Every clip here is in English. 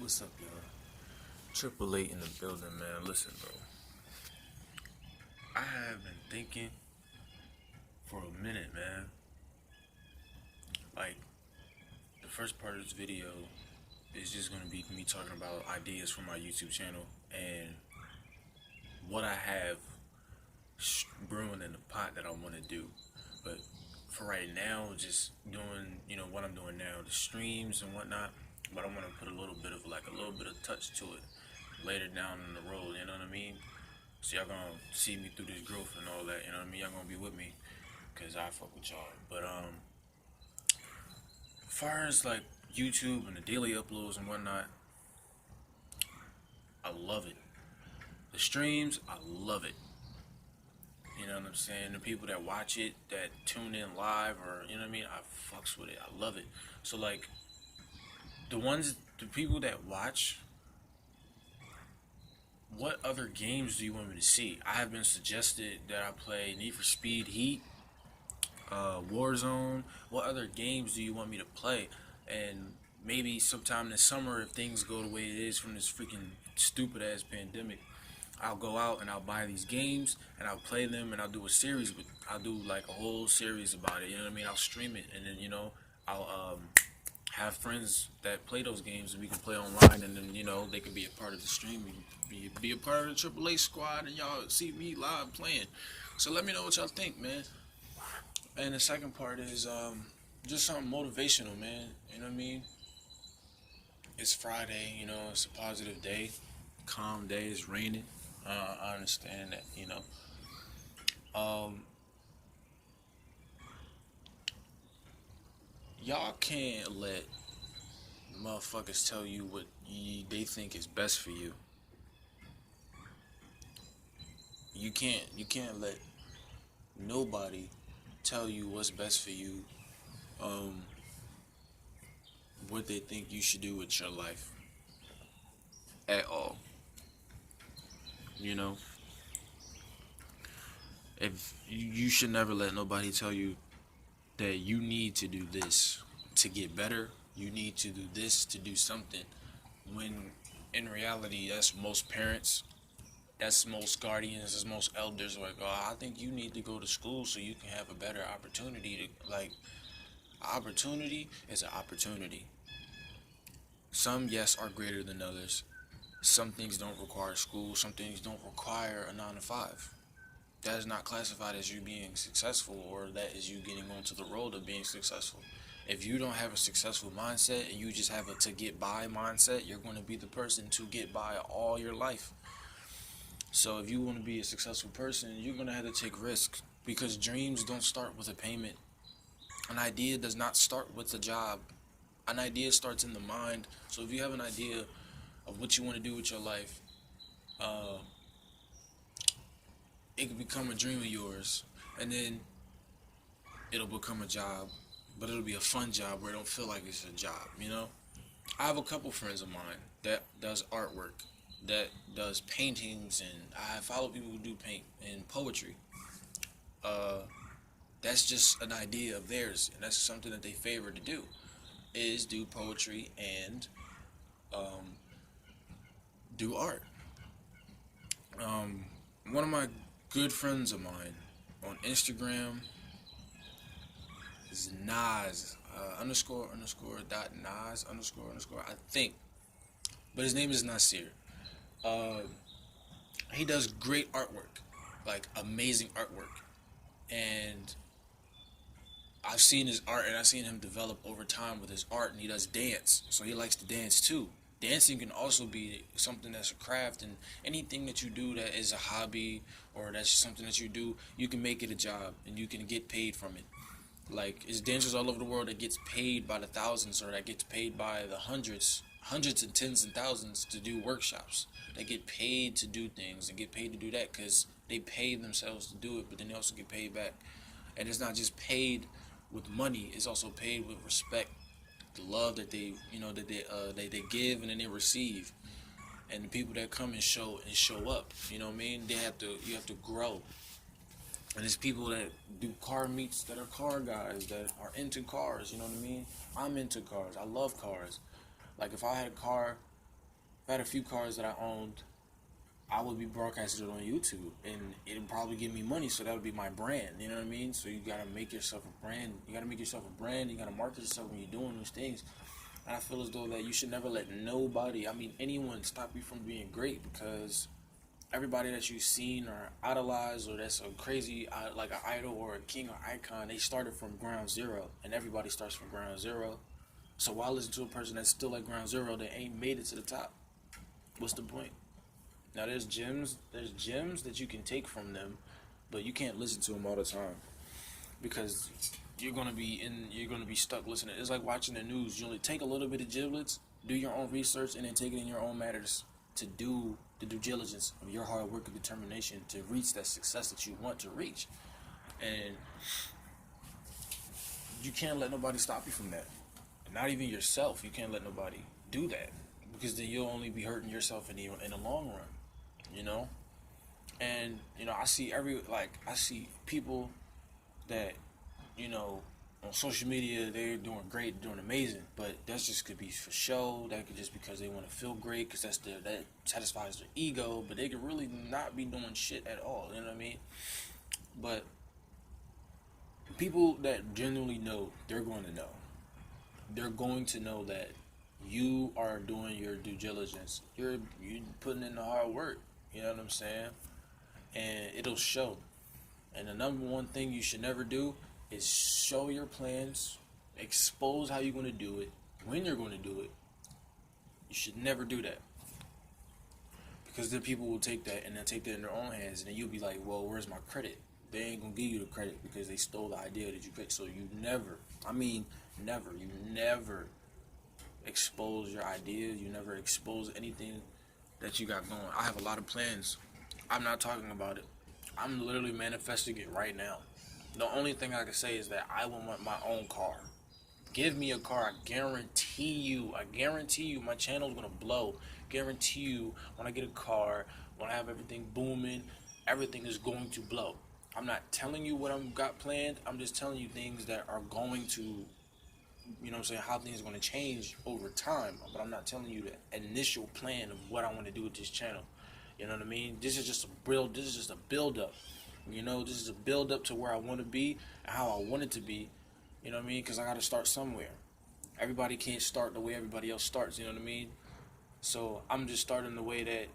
What's up, y'all? Triple Eight in the building, man. Listen, bro. I have been thinking for a minute, man. Like, the first part of this video is just gonna be me talking about ideas for my YouTube channel and what I have brewing in the pot that I want to do. But for right now, just doing, what I'm doing now, the streams and whatnot. But I want to put a little bit of touch to it later down in the road. You know what I mean? So y'all gonna see me through this growth and all that. You know what I mean? Y'all gonna be with me, cause I fuck with y'all. But as far as like YouTube and the daily uploads and whatnot, I love it. The streams, I love it. You know what I'm saying? The people that watch it, that tune in live, or you know what I mean, I fucks with it. I love it. So like, the people that watch, what other games do you want me to see? I have been suggested that I play Need for Speed Heat, Warzone. What other games do you want me to play? And maybe sometime this summer, if things go the way it is from this freaking stupid ass pandemic, I'll go out and I'll buy these games and I'll play them and I'll do a series with. I'll do like a whole series about it. You know what I mean? I'll stream it and then I'll have friends that play those games and we can play online and then they can be a part of the stream. Be a part of the Triple A squad and y'all see me live playing. So let me know what y'all think, man. And the second part is just something motivational, man. You know what I mean? It's Friday, it's a positive day, calm day. It's raining. I understand that. Y'all can't let motherfuckers tell you what they think is best for you. You can't let nobody tell you what's best for you, what they think you should do with your life at all. You know, if you should never let nobody tell you that you need to do this to get better, you need to do this to do something, when in reality that's most parents, that's most guardians, that's most elders like, oh, I think you need to go to school so you can have a better opportunity to, like, opportunity is an opportunity. Some, yes, are greater than others. Some things don't require school, some things don't require a 9 to 5. That is not classified as you being successful, or that is you getting onto the road of being successful. If you don't have a successful mindset and you just have a to get by mindset, you're going to be the person to get by all your life. So if you want to be a successful person, you're going to have to take risks, because dreams don't start with a payment. An idea does not start with a job. An idea starts in the mind. So if you have an idea of what you want to do with your life, it can become a dream of yours, and then it'll become a job, but it'll be a fun job where it don't feel like it's a job. I have a couple friends of mine that does artwork, that does paintings, and I follow people who do paint and poetry. That's just an idea of theirs, and that's something that they favor to do, is do poetry and do art. One of my good friends of mine on Instagram is Nas, __Nas, I think, but his name is Nasir. He does great artwork, like amazing artwork, and I've seen his art and I've seen him develop over time with his art, and he does dance, so he likes to dance too. Dancing can also be something that's a craft, and anything that you do that is a hobby or that's something that you do, you can make it a job and you can get paid from it. Like, it's dancers all over the world that gets paid by the thousands, or that gets paid by the hundreds and tens and thousands to do workshops. They get paid to do things and get paid to do that because they pay themselves to do it, but then they also get paid back. And it's not just paid with money, it's also paid with respect, the love that they give and then they receive, and the people that come and show up. You know what I mean? You have to grow. And there's people that do car meets that are car guys that are into cars. You know what I mean? I'm into cars. I love cars. Like, if I had a car, I had a few cars that I owned, I would be broadcasting it on YouTube, and it'd probably give me money. So that would be my brand. You know what I mean? So you gotta make yourself a brand. You gotta make yourself a brand. You gotta market yourself when you're doing those things. And I feel as though that you should never let nobody, I mean anyone, stop you from being great, because everybody that you've seen or idolized, or that's a crazy like an idol or a king or icon, they started from ground zero, and everybody starts from ground zero. So why listen to a person that's still at ground zero that ain't made it to the top? What's the point? Now there's gems that you can take from them, but you can't listen to them all the time, because you're gonna be stuck listening. It's like watching the news. You only take a little bit of giblets, do your own research, and then take it in your own matters to do the due diligence of your hard work and determination to reach that success that you want to reach. And you can't let nobody stop you from that. Not even yourself. You can't let nobody do that, because then you'll only be hurting yourself in the long run. You know. And I see I see people that, on social media, they're doing great, doing amazing, but that just could be for show. That could just because they want to feel great, because that satisfies their ego, but they could really not be doing shit at all. You know what I mean? But people that genuinely know, they're going to know. They're going to know that you are doing your due diligence. You're putting in the hard work. You know what I'm saying? And it'll show. And the number one thing you should never do is show your plans, expose how you're going to do it, when you're going to do it. You should never do that, because then people will take that and then take that in their own hands, and then you'll be like, well, where's my credit? They ain't going to give you the credit because they stole the idea that you picked. So you never expose your ideas. You never expose anything that you got going. I have a lot of plans. I'm not talking about it. I'm literally manifesting it right now. The only thing I can say is that I want my own car. Give me a car. I guarantee you my channel is going to blow. Guarantee you, when I get a car, when I have everything booming, everything is going to blow. I'm not telling you what I've got planned. I'm just telling you things that are going to, how things are going to change over time. But I'm not telling you the initial plan of what I want to do with this channel. You know what I mean? This is just a build up. This is a build up to where I want to be and how I want it to be. You know what I mean? Because I got to start somewhere. Everybody can't start the way everybody else starts. You know what I mean? So I'm just starting the way that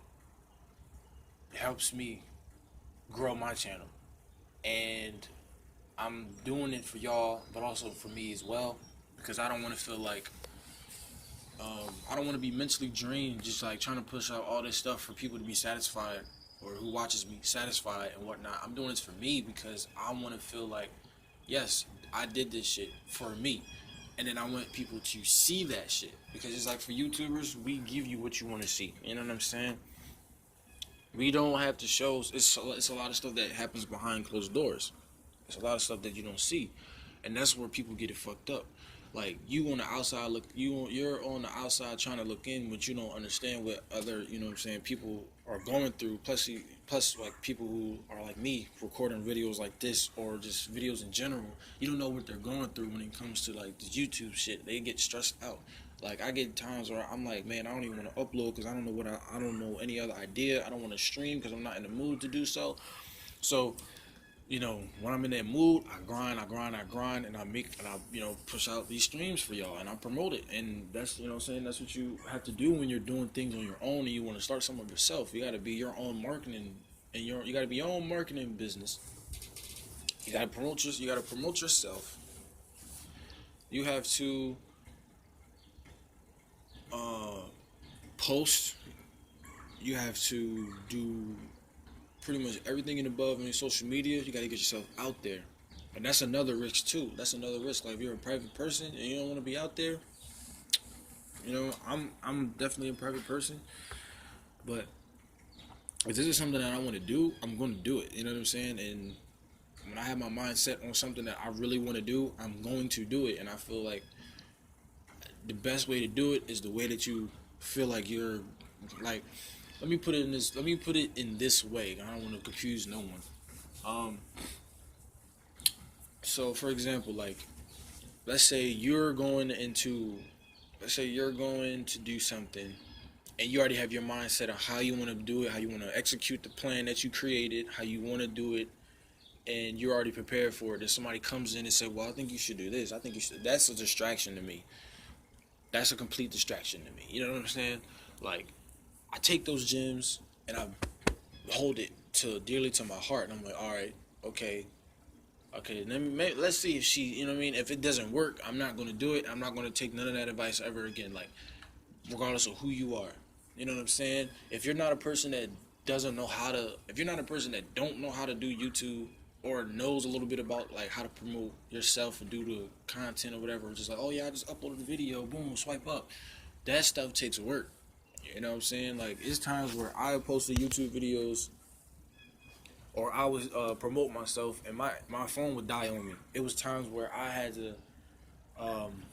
helps me grow my channel. And I'm doing it for y'all, but also for me as well, because I don't want to feel like I don't want to be mentally drained, just like trying to push out all this stuff for people to be satisfied, or who watches me satisfied and whatnot. I'm doing this for me, because I want to feel like, yes, I did this shit for me, and then I want people to see that shit, because it's like for YouTubers, we give you what you want to see. You know what I'm saying? We don't have to show. It's a lot of stuff that happens behind closed doors. It's a lot of stuff that you don't see, and that's where people get it fucked up. Like, you're on the outside trying to look in, but you don't understand what other, people are going through. Plus, like, people who are like me, recording videos like this, or just videos in general, you don't know what they're going through when it comes to like the YouTube shit. They get stressed out. Like, I get times where I'm like, man, I don't even want to upload because I don't know I don't know any other idea. I don't want to stream because I'm not in the mood to do so. So, when I'm in that mood, I grind, and I push out these streams for y'all, and I promote it. And that's, that's what you have to do when you're doing things on your own and you want to start something yourself. You got to be your own marketing, and you got to be your own marketing business. You got to promote yourself. You have to post. You have to do pretty much everything and above on your social media. You got to get yourself out there, and that's another risk too. Like, if you're a private person and you don't want to be out there, I'm definitely a private person, but if this is something that I want to do, I'm going to do it. You know what I'm saying? And when I have my mind set on something that I really want to do, I'm going to do it. And I feel like the best way to do it is the way that you feel like you're like. Let me put it in this way. I don't want to confuse no one. So for example, like, let's say you're going to do something, and you already have your mindset on how you want to do it, how you want to execute the plan that you created, how you want to do it, and you're already prepared for it. Then somebody comes in and say, "Well, I think you should do this. I think you should." That's a distraction to me. That's a complete distraction to me. You know what I'm saying? Like, I take those gems and I hold it to dearly to my heart, and I'm like, all right, okay, okay. Let's see if she, you know what I mean. If it doesn't work, I'm not gonna do it. I'm not gonna take none of that advice ever again. Like, regardless of who you are, you know what I'm saying. If you're not a person that doesn't know how to, if you're not a person that don't know how to do YouTube or knows a little bit about like how to promote yourself and do the content or whatever, just like, oh yeah, I just uploaded the video, boom, swipe up. That stuff takes work. You know what I'm saying? Like, it's times where I posted YouTube videos or I was promote myself and my phone would die on me. It was times where I had to um,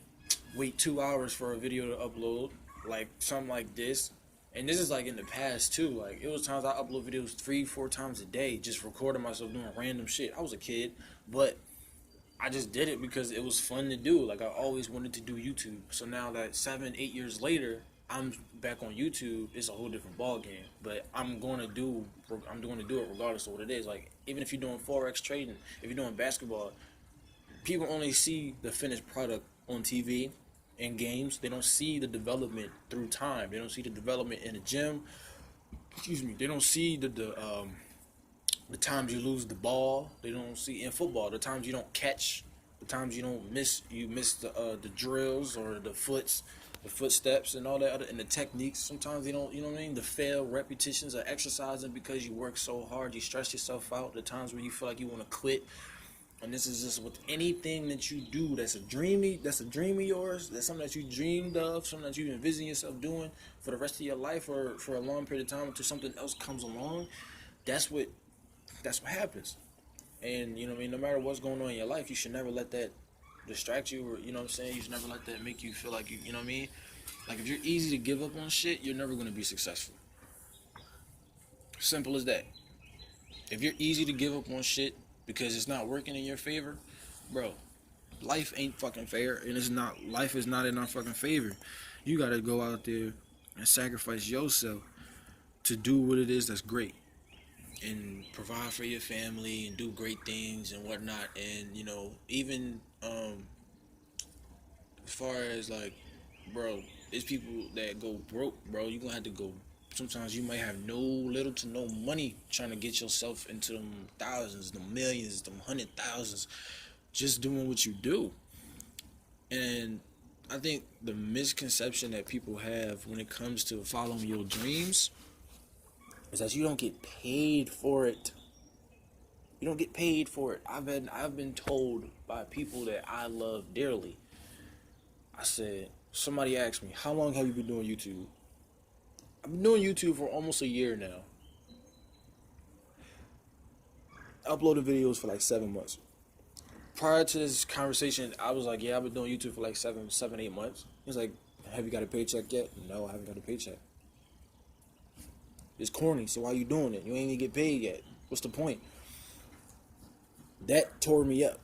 wait 2 hours for a video to upload, like something like this. And this is like in the past too. Like, it was times I upload videos 3-4 times a day, just recording myself doing random shit. I was a kid, but I just did it because it was fun to do. Like, I always wanted to do YouTube. So now that 7-8 years later, I'm back on YouTube. It's a whole different ball game. But I'm going to do it regardless of what it is. Like, even if you're doing forex trading, if you're doing basketball, people only see the finished product on TV and games. They don't see the development through time. They don't see the development in the gym. Excuse me. They don't see the times you lose the ball. They don't see in football the times you don't catch, the times you don't miss. You miss the drills or the footsteps and all that other, and the techniques. Sometimes they don't. You know what I mean? The failed repetitions of exercising because you work so hard, you stress yourself out. The times where you feel like you want to quit. And this is just with anything that you do that's a dream of yours, that's something that you dreamed of, something that you envision yourself doing for the rest of your life or for a long period of time until something else comes along. That's what happens. And you know what I mean, no matter what's going on in your life, you should never let that distract you, or you know what I'm saying, you should never let that make you feel like you know what I mean? Like, if you're easy to give up on shit, you're never gonna be successful. Simple as that. If you're easy to give up on shit because it's not working in your favor, bro, life ain't fucking fair, and life is not in our fucking favor. You gotta go out there and sacrifice yourself to do what it is that's great and provide for your family and do great things and whatnot. And you know, even as far as like, bro, there's people that go broke, bro. You gonna have to go. Sometimes you might have no little to no money trying to get yourself into them thousands, them millions, them 100,000s, just doing what you do. And I think the misconception that people have when it comes to following your dreams is that you don't get paid for it. You don't get paid for it. I've been told by people that I love dearly. I said, somebody asked me, how long have you been doing YouTube? I've been doing YouTube for almost a year now. I uploaded videos for like 7 months. Prior to this conversation, I was like, yeah, I've been doing YouTube for like 8 months. He was like, have you got a paycheck yet? No, I haven't got a paycheck. It's corny, so why you doing it? You ain't even get paid yet. What's the point? That tore me up.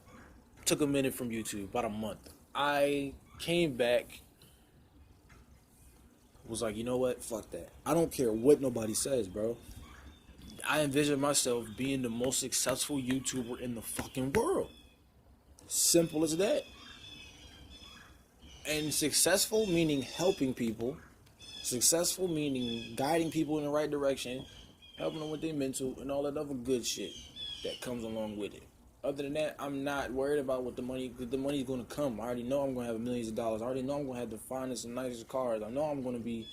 Took a minute from YouTube, about a month. I came back, was like, you know what? Fuck that. I don't care what nobody says, bro. I envision myself being the most successful YouTuber in the fucking world. Simple as that. And successful meaning helping people. Successful meaning guiding people in the right direction, helping them with their mental and all that other good shit that comes along with it. Other than that, I'm not worried about what the money's going to come. I already know I'm going to have millions of dollars. I already know I'm going to have the finest and nicest cars. I know I'm going to be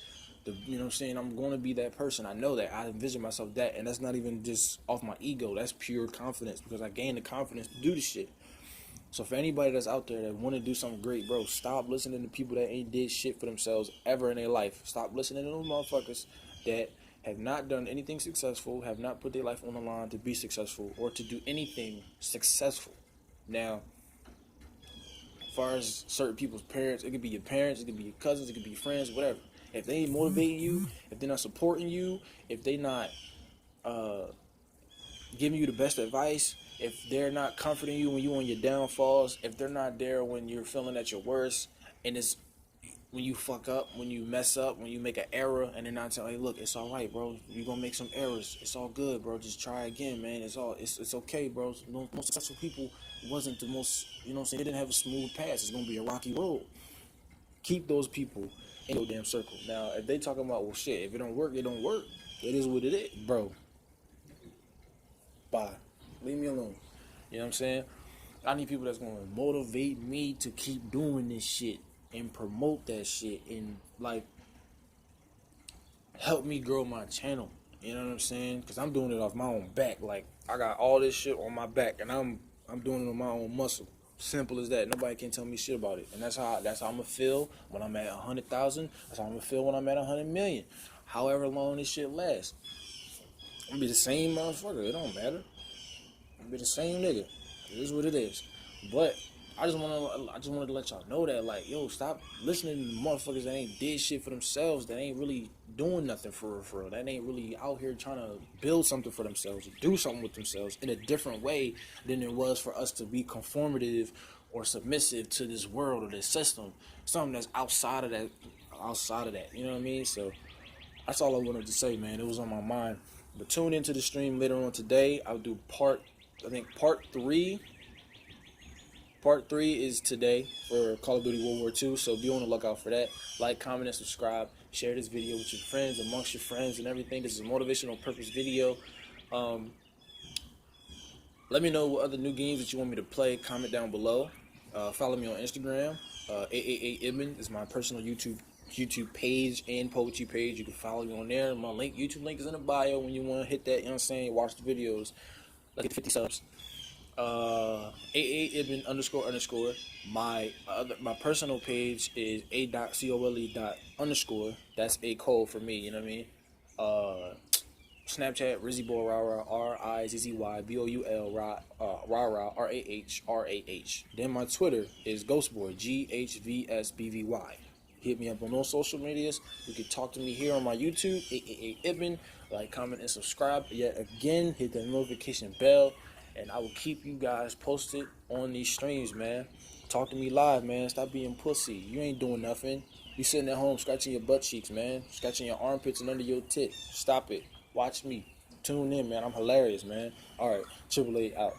you know what I'm saying? I'm going to be that person. I know that. I envision myself that. And that's not even just off my ego. That's pure confidence because I gained the confidence to do the shit. So for anybody that's out there that want to do something great, bro, stop listening to people that ain't did shit for themselves ever in their life. Stop listening to those motherfuckers that have not done anything successful, have not put their life on the line to be successful or to do anything successful. Now, as far as certain people's parents, it could be your parents, it could be your cousins, it could be your friends, whatever. If they ain't motivating you, if they're not supporting you, if they not giving you the best advice, if they're not comforting you when you're on your downfalls, if they're not there when you're feeling at your worst, and it's when you fuck up, when you mess up, when you make an error, and they're not telling you, hey, look, it's all right, bro. You're gonna make some errors. It's all good, bro. Just try again, man. It's okay, bro. Most successful people wasn't the most, you know what I'm saying? They didn't have a smooth pass. It's gonna be a rocky road. Keep those people in your damn circle. Now, if they talking about, well, shit, if it don't work, it don't work. It is what it is, bro. Bye. Leave me alone. You know what I'm saying? I need people that's gonna motivate me to keep doing this shit and promote that shit and like help me grow my channel. You know what I'm saying? Because I'm doing it off my own back. Like I got all this shit on my back, and I'm doing it on my own muscle. Simple as that. Nobody can tell me shit about it, and that's how I'm gonna feel when I'm at 100,000. That's how I'm gonna feel when I'm at 100 million. However long this shit lasts, I'm gonna be the same motherfucker. It don't matter. I'm gonna be the same nigga. It is what it is. But I just wanted to let y'all know that, like, yo, stop listening to motherfuckers that ain't did shit for themselves, that ain't really doing nothing for real, that ain't really out here trying to build something for themselves, do something with themselves in a different way than it was for us to be conformative or submissive to this world or this system. Something that's outside of that, you know what I mean? So that's all I wanted to say, man. It was on my mind. But tune into the stream later on today. I'll do part 3. Part 3 is today for Call of Duty World War II, so be on the lookout for that. Like, comment, and subscribe. Share this video with your friends, amongst your friends, and everything. This is a motivational purpose video. Let me know what other new games that you want me to play. Comment down below. Follow me on Instagram. 888 Ibn is my personal YouTube page and poetry page. You can follow me on there. My YouTube link is in the bio when you want to hit that, you know what I'm saying, watch the videos. Let's get 50 subs. 88 Ibn __. My personal page is a.cole._. That's a code for me, you know what I mean? Snapchat Rizzyboy Rara RIZZYBOUL Rara RAH. Then my Twitter is Ghostboy GHVSBVY. Hit me up on those social medias. You can talk to me here on my YouTube 888 Ibn. Like, comment, and subscribe. Yet again, hit the notification bell. And I will keep you guys posted on these streams, man. Talk to me live, man. Stop being pussy. You ain't doing nothing. You sitting at home scratching your butt cheeks, man. Scratching your armpits and under your tit. Stop it. Watch me. Tune in, man. I'm hilarious, man. All right. Triple A out.